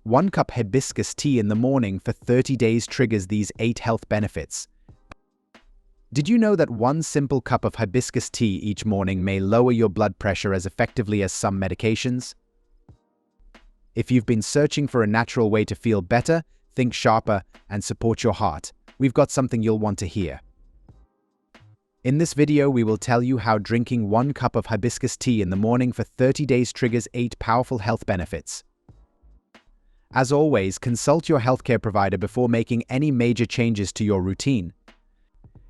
1 cup hibiscus tea in the morning for 30 days triggers these 8 health benefits. Did you know that 1 simple cup of hibiscus tea each morning may lower your blood pressure as effectively as some medications? If you've been searching for a natural way to feel better, think sharper, and support your heart, we've got something you'll want to hear. In this video, we will tell you how drinking 1 cup of hibiscus tea in the morning for 30 days triggers 8 powerful health benefits. As always, consult your healthcare provider before making any major changes to your routine.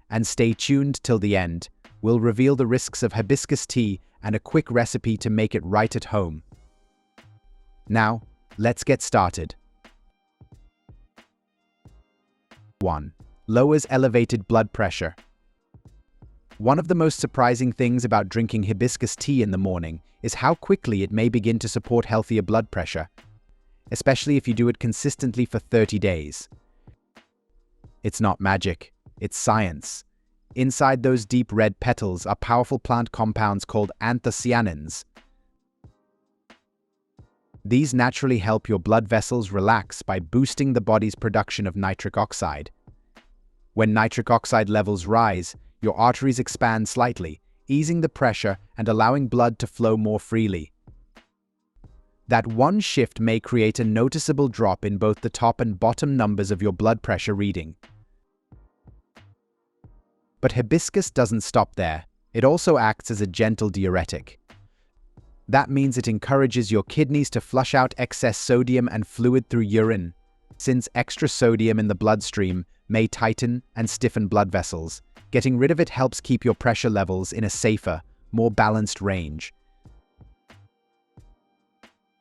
And stay tuned till the end. We'll reveal the risks of hibiscus tea and a quick recipe to make it right at home. Now, let's get started. 1. Lowers elevated blood pressure. One of the most surprising things about drinking hibiscus tea in the morning is how quickly it may begin to support healthier blood pressure, especially if you do it consistently for 30 days. It's not magic, it's science. Inside those deep red petals are powerful plant compounds called anthocyanins. These naturally help your blood vessels relax by boosting the body's production of nitric oxide. When nitric oxide levels rise, your arteries expand slightly, easing the pressure and allowing blood to flow more freely. That one shift may create a noticeable drop in both the top and bottom numbers of your blood pressure reading. But hibiscus doesn't stop there. It also acts as a gentle diuretic. That means it encourages your kidneys to flush out excess sodium and fluid through urine, since extra sodium in the bloodstream may tighten and stiffen blood vessels. Getting rid of it helps keep your pressure levels in a safer, more balanced range.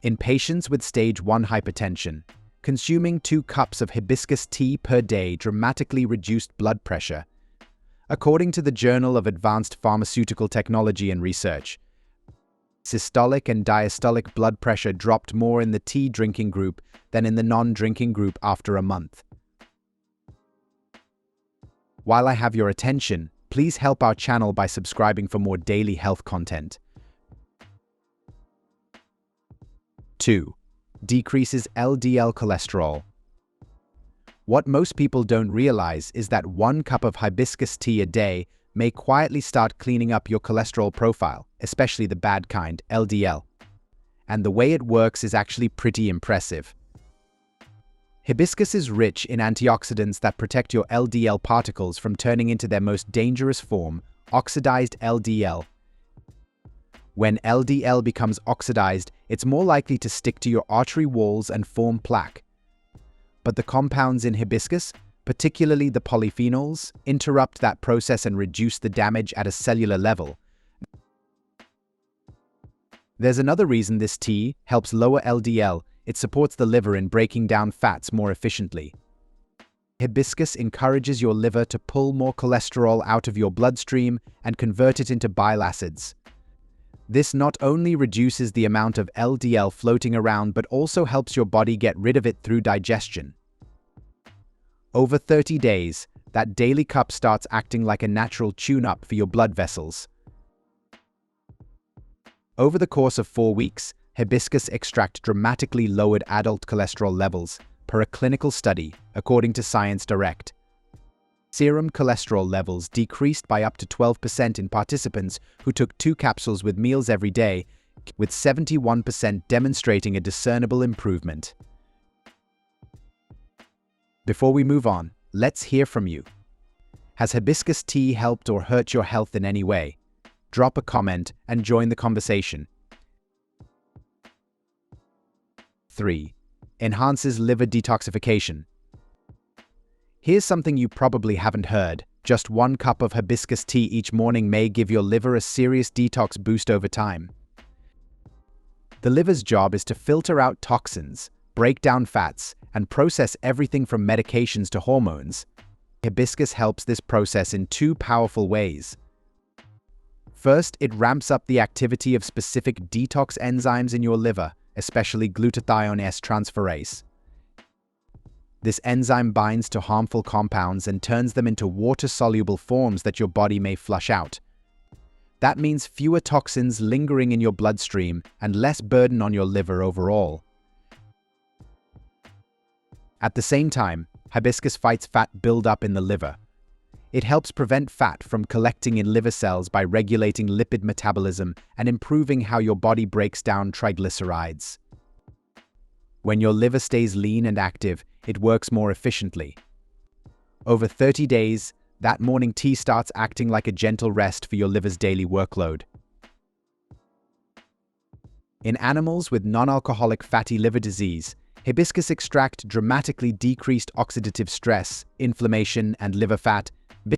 In patients with stage 1 hypertension, consuming 2 cups of hibiscus tea per day dramatically reduced blood pressure. According to the Journal of Advanced Pharmaceutical Technology and Research, systolic and diastolic blood pressure dropped more in the tea drinking group than in the non-drinking group after a month. While I have your attention, please help our channel by subscribing for more daily health content. 2. Decreases LDL cholesterol. What most people don't realize is that 1 cup of hibiscus tea a day may quietly start cleaning up your cholesterol profile, especially the bad kind, LDL. And the way it works is actually pretty impressive. Hibiscus is rich in antioxidants that protect your LDL particles from turning into their most dangerous form, oxidized LDL. When LDL becomes oxidized, it's more likely to stick to your artery walls and form plaque. But the compounds in hibiscus, particularly the polyphenols, interrupt that process and reduce the damage at a cellular level. There's another reason this tea helps lower LDL. It supports the liver in breaking down fats more efficiently. Hibiscus encourages your liver to pull more cholesterol out of your bloodstream and convert it into bile acids. This not only reduces the amount of LDL floating around but also helps your body get rid of it through digestion. Over 30 days, that daily cup starts acting like a natural tune-up for your blood vessels. Over the course of 4 weeks, hibiscus extract dramatically lowered adult cholesterol levels, per a clinical study, according to Science Direct. Serum cholesterol levels decreased by up to 12% in participants who took 2 capsules with meals every day, with 71% demonstrating a discernible improvement. Before we move on, let's hear from you. Has hibiscus tea helped or hurt your health in any way? Drop a comment and join the conversation. 3. Enhances liver detoxification. Here's something you probably haven't heard. Just 1 cup of hibiscus tea each morning may give your liver a serious detox boost over time. The liver's job is to filter out toxins, break down fats, and process everything from medications to hormones. Hibiscus helps this process in 2 powerful ways. First, it ramps up the activity of specific detox enzymes in your liver, especially glutathione S-transferase. This enzyme binds to harmful compounds and turns them into water-soluble forms that your body may flush out. That means fewer toxins lingering in your bloodstream and less burden on your liver overall. At the same time, hibiscus fights fat buildup in the liver. It helps prevent fat from collecting in liver cells by regulating lipid metabolism and improving how your body breaks down triglycerides. When your liver stays lean and active, it works more efficiently. Over 30 days, that morning tea starts acting like a gentle rest for your liver's daily workload. In animals with non-alcoholic fatty liver disease, hibiscus extract dramatically decreased oxidative stress, inflammation, and liver fat,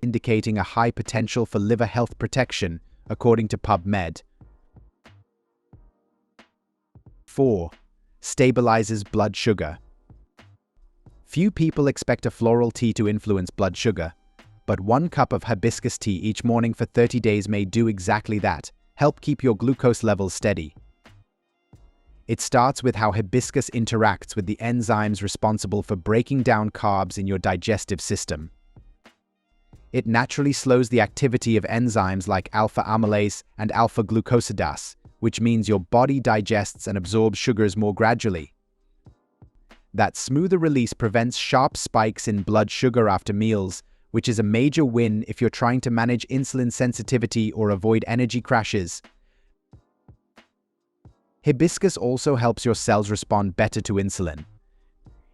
indicating a high potential for liver health protection, according to PubMed. 4. Stabilizes blood sugar. Few people expect a floral tea to influence blood sugar, but 1 cup of hibiscus tea each morning for 30 days may do exactly that, help keep your glucose levels steady. It starts with how hibiscus interacts with the enzymes responsible for breaking down carbs in your digestive system. It naturally slows the activity of enzymes like alpha amylase and alpha glucosidase, which means your body digests and absorbs sugars more gradually. That smoother release prevents sharp spikes in blood sugar after meals, which is a major win if you're trying to manage insulin sensitivity or avoid energy crashes. Hibiscus also helps your cells respond better to insulin.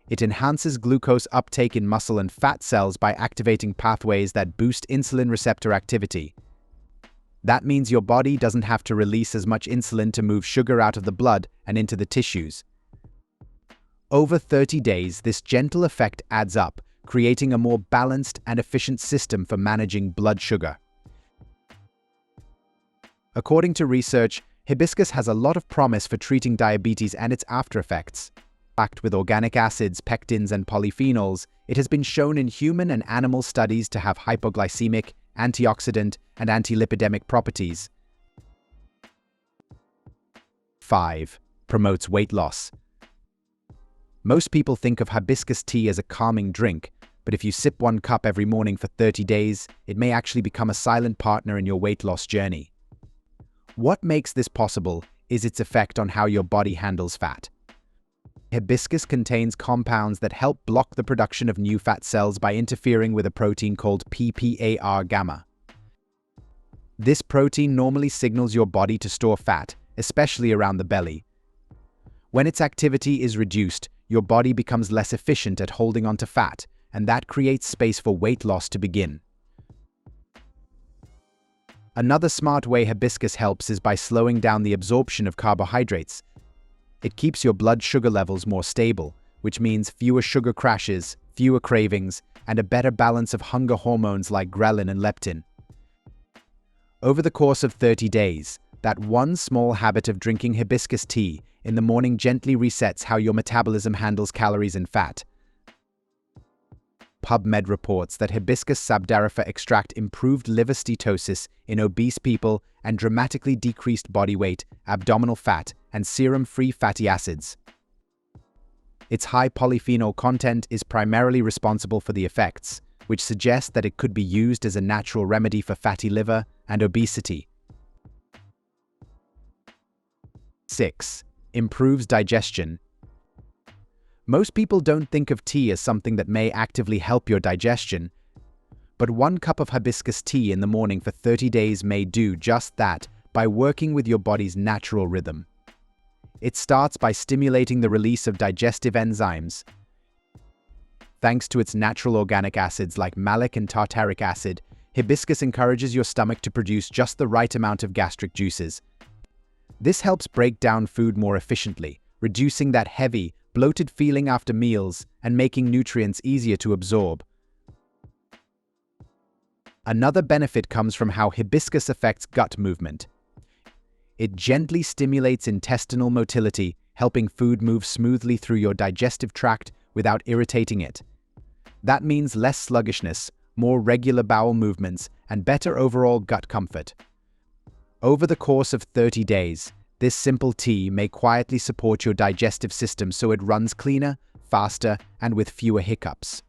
It enhances glucose uptake in muscle and fat cells by activating pathways that boost insulin receptor activity. That means your body doesn't have to release as much insulin to move sugar out of the blood and into the tissues. Over 30 days, this gentle effect adds up, creating a more balanced and efficient system for managing blood sugar. According to research, hibiscus has a lot of promise for treating diabetes and its aftereffects. Packed with organic acids, pectins, and polyphenols, it has been shown in human and animal studies to have hypoglycemic, antioxidant, and antilipidemic properties. 5. Promotes weight loss. Most people think of hibiscus tea as a calming drink, but if you sip 1 cup every morning for 30 days, it may actually become a silent partner in your weight loss journey. What makes this possible is its effect on how your body handles fat. Hibiscus contains compounds that help block the production of new fat cells by interfering with a protein called PPAR-gamma. This protein normally signals your body to store fat, especially around the belly. When its activity is reduced, your body becomes less efficient at holding onto fat, and that creates space for weight loss to begin. Another smart way hibiscus helps is by slowing down the absorption of carbohydrates. It keeps your blood sugar levels more stable, which means fewer sugar crashes, fewer cravings, and a better balance of hunger hormones like ghrelin and leptin. Over the course of 30 days, that one small habit of drinking hibiscus tea in the morning gently resets how your metabolism handles calories and fat. PubMed reports that Hibiscus sabdarifer extract improved liver steatosis in obese people and dramatically decreased body weight, abdominal fat, and serum-free fatty acids. Its high polyphenol content is primarily responsible for the effects, which suggest that it could be used as a natural remedy for fatty liver and obesity. 6. Improves digestion. Most people don't think of tea as something that may actively help your digestion, but 1 cup of hibiscus tea in the morning for 30 days may do just that by working with your body's natural rhythm. It starts by stimulating the release of digestive enzymes. Thanks to its natural organic acids like malic and tartaric acid, hibiscus encourages your stomach to produce just the right amount of gastric juices. This helps break down food more efficiently, reducing that heavy, bloated feeling after meals and making nutrients easier to absorb. Another benefit comes from how hibiscus affects gut movement. It gently stimulates intestinal motility, helping food move smoothly through your digestive tract without irritating it. That means less sluggishness, more regular bowel movements, and better overall gut comfort. Over the course of 30 days, this simple tea may quietly support your digestive system so it runs cleaner, faster, and with fewer hiccups.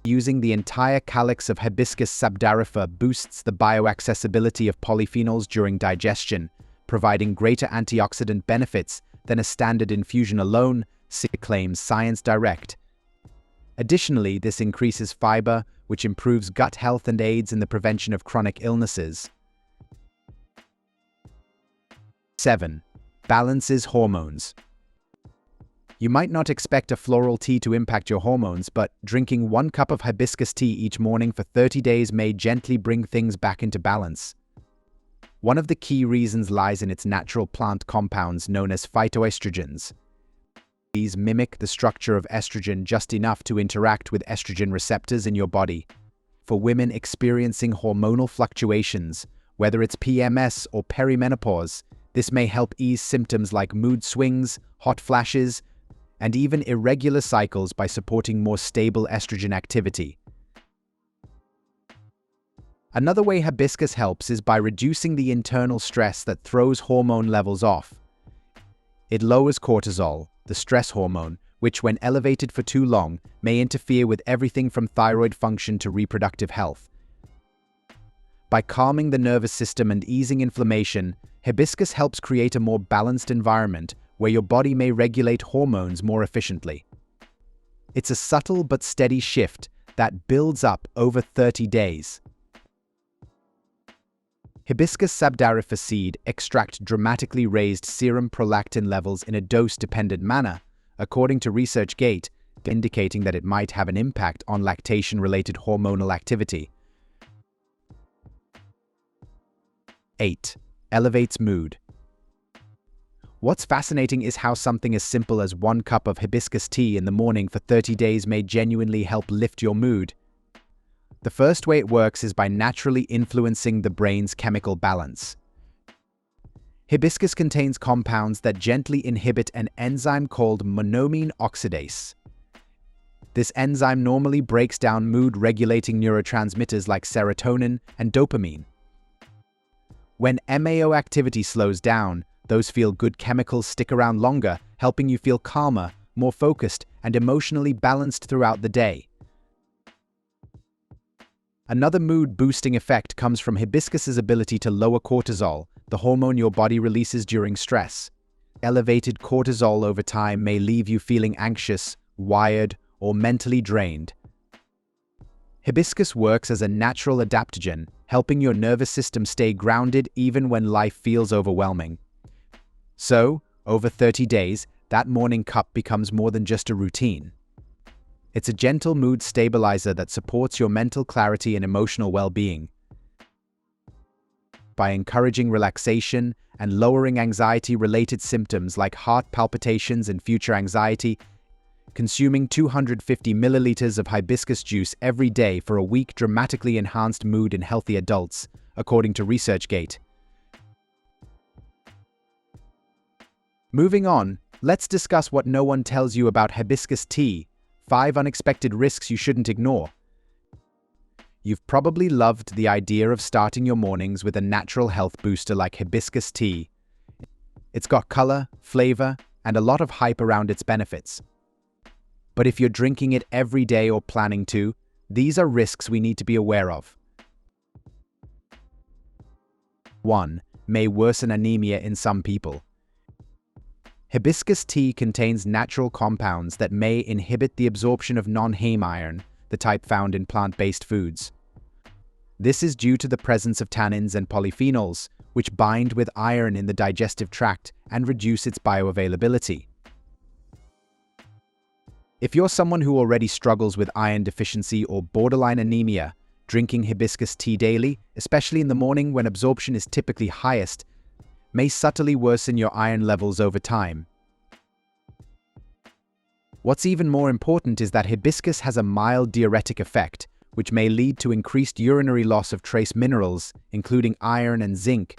Using the entire calyx of Hibiscus sabdarifer boosts the bioaccessibility of polyphenols during digestion, providing greater antioxidant benefits than a standard infusion alone, claims Science Direct. Additionally, this increases fiber, which improves gut health and aids in the prevention of chronic illnesses. 7. Balances hormones. You might not expect a floral tea to impact your hormones, but drinking 1 cup of hibiscus tea each morning for 30 days may gently bring things back into balance. One of the key reasons lies in its natural plant compounds known as phytoestrogens. These mimic the structure of estrogen just enough to interact with estrogen receptors in your body. For women experiencing hormonal fluctuations, whether it's PMS or perimenopause, this may help ease symptoms like mood swings, hot flashes, and even irregular cycles by supporting more stable estrogen activity. Another way hibiscus helps is by reducing the internal stress that throws hormone levels off. It lowers cortisol, the stress hormone, which when elevated for too long may interfere with everything from thyroid function to reproductive health. By calming the nervous system and easing inflammation, hibiscus helps create a more balanced environment where your body may regulate hormones more efficiently. It's a subtle but steady shift that builds up over 30 days. Hibiscus sabdariffa seed extract dramatically raised serum prolactin levels in a dose-dependent manner, according to ResearchGate, indicating that it might have an impact on lactation-related hormonal activity. 8. Elevates mood. What's fascinating is how something as simple as 1 cup of hibiscus tea in the morning for 30 days may genuinely help lift your mood. The first way it works is by naturally influencing the brain's chemical balance. Hibiscus contains compounds that gently inhibit an enzyme called monoamine oxidase. This enzyme normally breaks down mood-regulating neurotransmitters like serotonin and dopamine. When MAO activity slows down, those feel-good chemicals stick around longer, helping you feel calmer, more focused, and emotionally balanced throughout the day. Another mood-boosting effect comes from hibiscus's ability to lower cortisol, the hormone your body releases during stress. Elevated cortisol over time may leave you feeling anxious, wired, or mentally drained. Hibiscus works as a natural adaptogen, helping your nervous system stay grounded even when life feels overwhelming. So, over 30 days, that morning cup becomes more than just a routine. It's a gentle mood stabilizer that supports your mental clarity and emotional well-being. By encouraging relaxation and lowering anxiety-related symptoms like heart palpitations and future anxiety, consuming 250 milliliters of hibiscus juice every day for a week dramatically enhanced mood in healthy adults, according to ResearchGate. Moving on, let's discuss what no one tells you about hibiscus tea, 5 unexpected risks you shouldn't ignore. You've probably loved the idea of starting your mornings with a natural health booster like hibiscus tea. It's got color, flavor, and a lot of hype around its benefits. But if you're drinking it every day or planning to, these are risks we need to be aware of. 1. May worsen anemia in some people. Hibiscus tea contains natural compounds that may inhibit the absorption of non-heme iron, the type found in plant-based foods. This is due to the presence of tannins and polyphenols, which bind with iron in the digestive tract and reduce its bioavailability. If you're someone who already struggles with iron deficiency or borderline anemia, drinking hibiscus tea daily, especially in the morning when absorption is typically highest, may subtly worsen your iron levels over time. What's even more important is that hibiscus has a mild diuretic effect, which may lead to increased urinary loss of trace minerals, including iron and zinc.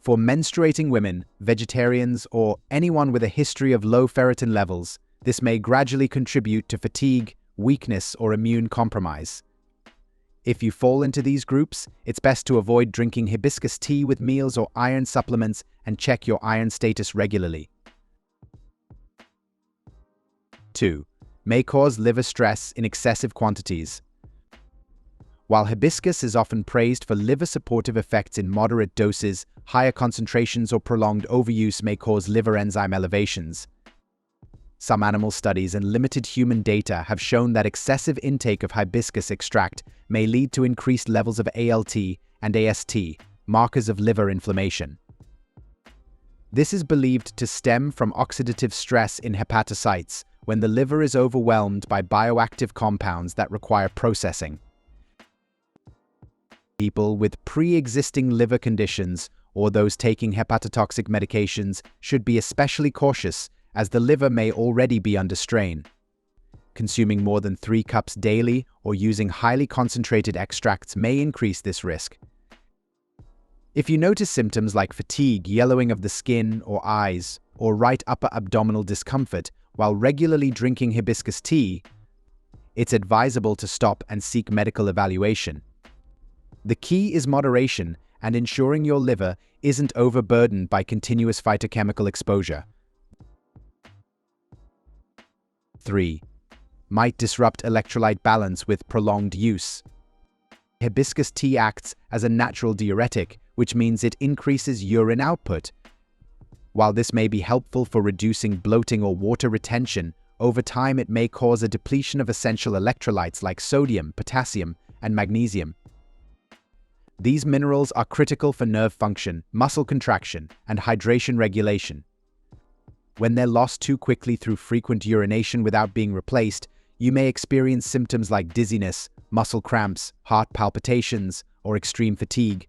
For menstruating women, vegetarians, or anyone with a history of low ferritin levels, this may gradually contribute to fatigue, weakness, or immune compromise. If you fall into these groups, it's best to avoid drinking hibiscus tea with meals or iron supplements and check your iron status regularly. 2. May cause liver stress in excessive quantities. While hibiscus is often praised for liver-supportive effects in moderate doses, higher concentrations or prolonged overuse may cause liver enzyme elevations. Some animal studies and limited human data have shown that excessive intake of hibiscus extract may lead to increased levels of ALT and AST, markers of liver inflammation. This is believed to stem from oxidative stress in hepatocytes when the liver is overwhelmed by bioactive compounds that require processing. People with pre-existing liver conditions or those taking hepatotoxic medications should be especially cautious, as the liver may already be under strain. Consuming more than 3 cups daily or using highly concentrated extracts may increase this risk. If you notice symptoms like fatigue, yellowing of the skin or eyes, or right upper abdominal discomfort while regularly drinking hibiscus tea, it's advisable to stop and seek medical evaluation. The key is moderation and ensuring your liver isn't overburdened by continuous phytochemical exposure. 3. Might disrupt electrolyte balance with prolonged use. Hibiscus tea acts as a natural diuretic, which means it increases urine output. While this may be helpful for reducing bloating or water retention, over time it may cause a depletion of essential electrolytes like sodium, potassium, and magnesium. These minerals are critical for nerve function, muscle contraction, and hydration regulation. When they're lost too quickly through frequent urination without being replaced, you may experience symptoms like dizziness, muscle cramps, heart palpitations, or extreme fatigue.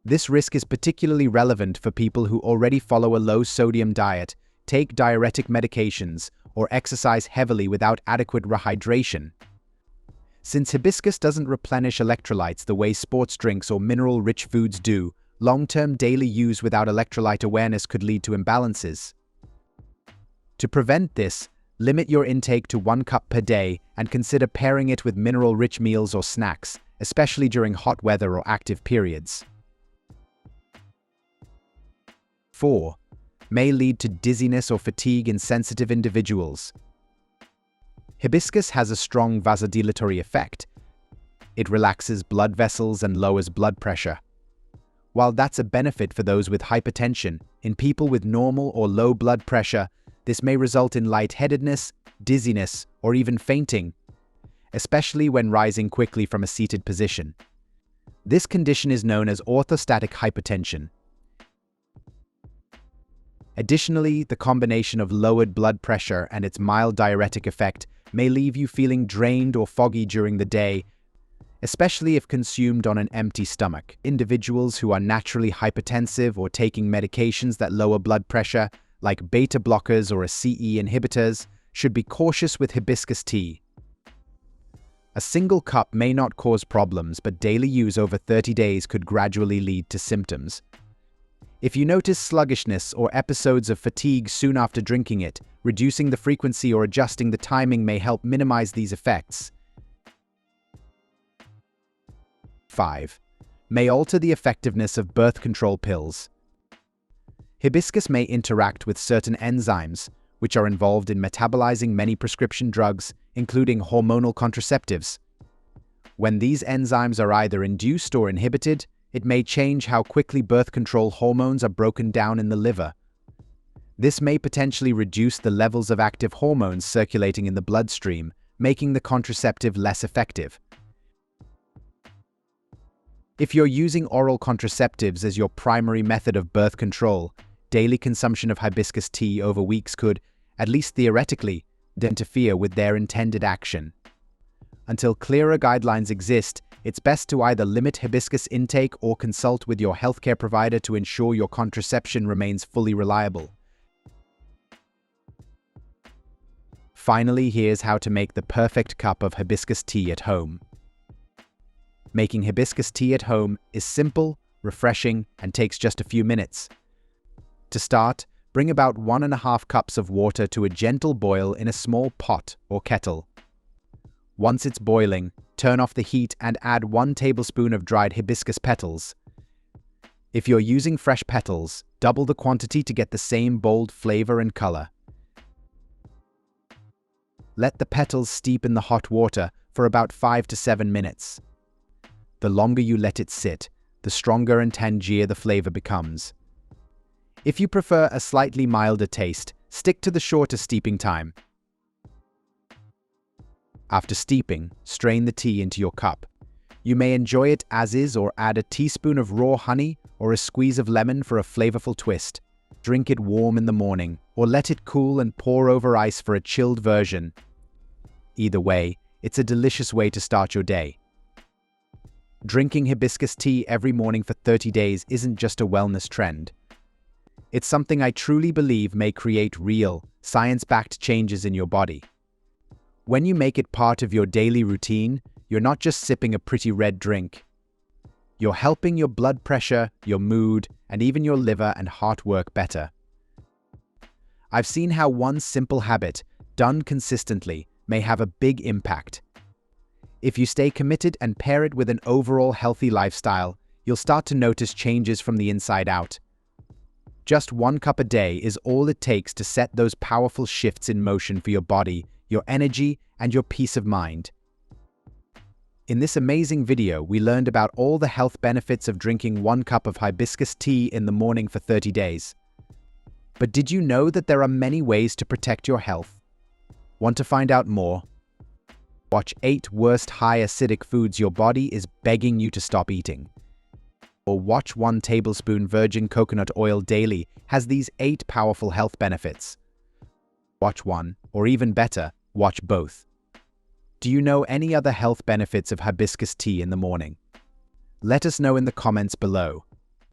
This risk is particularly relevant for people who already follow a low-sodium diet, take diuretic medications, or exercise heavily without adequate rehydration. Since hibiscus doesn't replenish electrolytes the way sports drinks or mineral-rich foods do, long-term daily use without electrolyte awareness could lead to imbalances. To prevent this, limit your intake to 1 cup per day and consider pairing it with mineral-rich meals or snacks, especially during hot weather or active periods. 4. May lead to dizziness or fatigue in sensitive individuals. Hibiscus has a strong vasodilatory effect. It relaxes blood vessels and lowers blood pressure. While that's a benefit for those with hypertension, in people with normal or low blood pressure, this may result in lightheadedness, dizziness, or even fainting, especially when rising quickly from a seated position. This condition is known as orthostatic hypertension. Additionally, the combination of lowered blood pressure and its mild diuretic effect may leave you feeling drained or foggy during the day, especially if consumed on an empty stomach. Individuals who are naturally hypertensive or taking medications that lower blood pressure, like beta blockers or CE inhibitors, should be cautious with hibiscus tea. A single cup may not cause problems, but daily use over 30 days could gradually lead to symptoms. If you notice sluggishness or episodes of fatigue soon after drinking it, reducing the frequency or adjusting the timing may help minimize these effects. 5. May alter the effectiveness of birth control pills. Hibiscus may interact with certain enzymes, which are involved in metabolizing many prescription drugs, including hormonal contraceptives. When these enzymes are either induced or inhibited, it may change how quickly birth control hormones are broken down in the liver. This may potentially reduce the levels of active hormones circulating in the bloodstream, making the contraceptive less effective. If you're using oral contraceptives as your primary method of birth control, daily consumption of hibiscus tea over weeks could, at least theoretically, interfere with their intended action. Until clearer guidelines exist, it's best to either limit hibiscus intake or consult with your healthcare provider to ensure your contraception remains fully reliable. Finally, here's how to make the perfect cup of hibiscus tea at home. Making hibiscus tea at home is simple, refreshing, and takes just a few minutes. To start, bring about 1.5 cups of water to a gentle boil in a small pot or kettle. Once it's boiling, turn off the heat and add 1 tablespoon of dried hibiscus petals. If you're using fresh petals, double the quantity to get the same bold flavor and color. Let the petals steep in the hot water for about 5 to 7 minutes. The longer you let it sit, the stronger and tangier the flavor becomes. If you prefer a slightly milder taste, Stick to the shorter steeping time. After steeping, strain the tea into your cup. You may enjoy it as is or add a teaspoon of raw honey or a squeeze of lemon for a flavorful twist. Drink it warm in the morning, or let it cool and pour over ice for a chilled version. Either way, it's a delicious way to start your day. Drinking hibiscus tea every morning for 30 days isn't just a wellness trend. It's something I truly believe may create real, science-backed changes in your body. When you make it part of your daily routine, you're not just sipping a pretty red drink. You're helping your blood pressure, your mood, and even your liver and heart work better. I've seen how one simple habit, done consistently, may have a big impact. If you stay committed and pair it with an overall healthy lifestyle, you'll start to notice changes from the inside out. Just 1 cup a day is all it takes to set those powerful shifts in motion for your body, your energy, and your peace of mind. In this amazing video, we learned about all the health benefits of drinking 1 cup of hibiscus tea in the morning for 30 days. But did you know that there are many ways to protect your health? Want to find out more? Watch 8 worst high acidic foods your body is begging you to stop eating. Or watch 1 tablespoon virgin coconut oil daily has these 8 powerful health benefits. Watch one, or even better, watch both. Do you know any other health benefits of hibiscus tea in the morning? Let us know in the comments below.